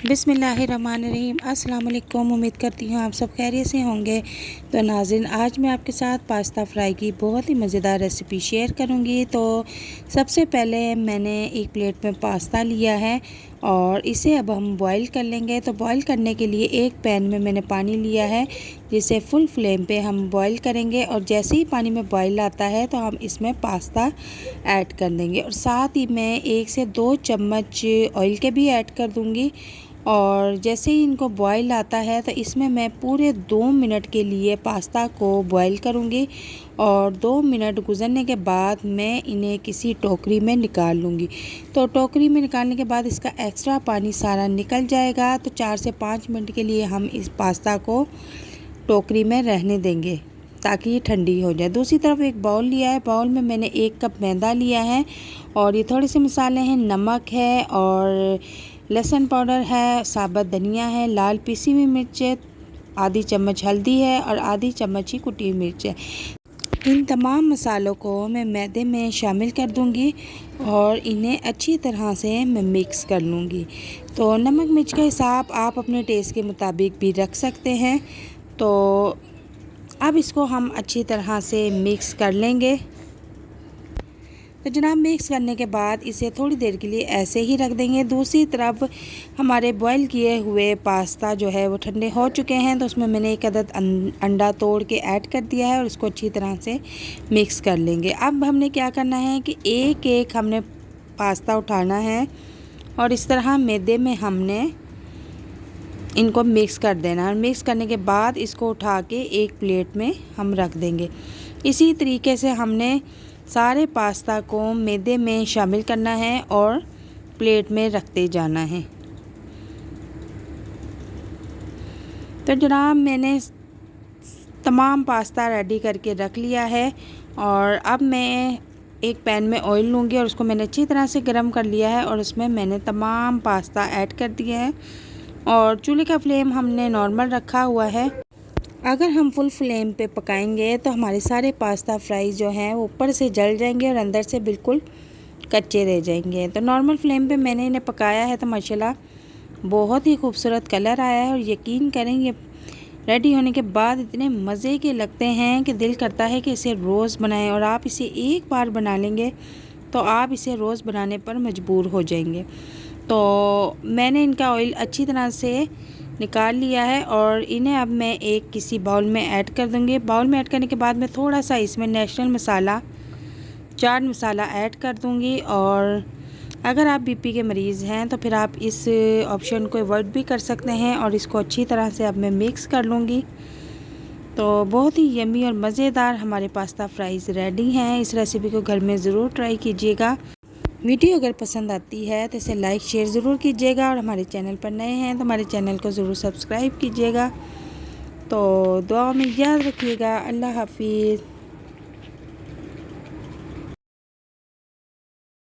बिस्मिल्लाहिर्रहमानिर्रहीम। अस्सलाम वालेकुम। उम्मीद करती हूँ आप सब खैरियत से होंगे। तो नाज़रीन, आज मैं आपके साथ पास्ता फ्राई की बहुत ही मज़ेदार रेसिपी शेयर करूँगी। तो सबसे पहले मैंने एक प्लेट में पास्ता लिया है और इसे अब हम बॉईल कर लेंगे। तो बॉईल करने के लिए एक पैन में मैंने पानी लिया है, जिसे फुल फ्लेम पे हम बॉईल करेंगे। और जैसे ही पानी में बॉईल आता है तो हम इसमें पास्ता ऐड कर देंगे और साथ ही मैं 1 से 2 चम्मच ऑयल के भी ऐड कर दूँगी। और जैसे ही इनको बॉईल आता है तो इसमें मैं पूरे 2 मिनट के लिए पास्ता को बॉईल करूँगी और 2 मिनट गुजरने के बाद मैं इन्हें किसी टोकरी में निकाल लूँगी। तो टोकरी में निकालने के बाद इसका एक्स्ट्रा पानी सारा निकल जाएगा। तो 4 से 5 मिनट के लिए हम इस पास्ता को टोकरी में रहने देंगे ताकि ये ठंडी हो जाए। दूसरी तरफ एक बाउल लिया है, बाउल में मैंने 1 कप मैदा लिया है और ये थोड़े से मसाले हैं, नमक है और लहसुन पाउडर है, साबुत धनिया है, लाल पिसी हुई मिर्च है, आधी चम्मच हल्दी है और आधी चम्मच ही कुटी हुई मिर्च है। इन तमाम मसालों को मैं मैदे में शामिल कर दूंगी और इन्हें अच्छी तरह से मैं मिक्स कर लूँगी। तो नमक मिर्च का हिसाब आप अपने टेस्ट के मुताबिक भी रख सकते हैं। तो अब इसको हम अच्छी तरह से मिक्स कर लेंगे। तो जनाब, मिक्स करने के बाद इसे थोड़ी देर के लिए ऐसे ही रख देंगे। दूसरी तरफ हमारे बॉईल किए हुए पास्ता जो है वो ठंडे हो चुके हैं। तो उसमें मैंने 1 अदद अंडा तोड़ के ऐड कर दिया है और इसको अच्छी तरह से मिक्स कर लेंगे। अब हमने क्या करना है कि एक एक हमने पास्ता उठाना है और इस तरह मैदे में हमने इनको मिक्स कर देना है। मिक्स करने के बाद इसको उठा के एक प्लेट में हम रख देंगे। इसी तरीके से हमने सारे पास्ता को मैदे में शामिल करना है और प्लेट में रखते जाना है। तो जनाब, मैंने तमाम पास्ता रेडी करके रख लिया है और अब मैं एक पैन में ऑयल लूँगी और उसको मैंने अच्छी तरह से गर्म कर लिया है और उसमें मैंने तमाम पास्ता ऐड कर दिया है और चूल्हे का फ्लेम हमने नॉर्मल रखा हुआ है। अगर हम फुल फ्लेम पे पकाएंगे तो हमारे सारे पास्ता फ्राई जो हैं वो ऊपर से जल जाएंगे और अंदर से बिल्कुल कच्चे रह जाएंगे। तो नॉर्मल फ्लेम पे मैंने इन्हें पकाया है तो माशाल्लाह बहुत ही खूबसूरत कलर आया है और यकीन करें ये रेडी होने के बाद इतने मज़े के लगते हैं कि दिल करता है कि इसे रोज़ बनाएं। और आप इसे एक बार बना लेंगे तो आप इसे रोज़ बनाने पर मजबूर हो जाएंगे। तो मैंने इनका ऑयल अच्छी तरह से निकाल लिया है और इन्हें अब मैं एक किसी बाउल में ऐड कर दूंगी। बाउल में ऐड करने के बाद मैं थोड़ा सा इसमें नेशनल मसाला, चाट मसाला ऐड कर दूंगी। और अगर आप बीपी के मरीज़ हैं तो फिर आप इस ऑप्शन को अवॉइड भी कर सकते हैं। और इसको अच्छी तरह से अब मैं मिक्स कर लूँगी। तो बहुत ही यम्मी और मज़ेदार हमारे पास्ता फ्राइज़ रेडी हैं। इस रेसिपी को घर में ज़रूर ट्राई कीजिएगा। वीडियो अगर पसंद आती है तो इसे लाइक शेयर ज़रूर कीजिएगा और हमारे चैनल पर नए हैं तो हमारे चैनल को ज़रूर सब्सक्राइब कीजिएगा। तो दुआ में याद रखिएगा। अल्लाह हाफिज़।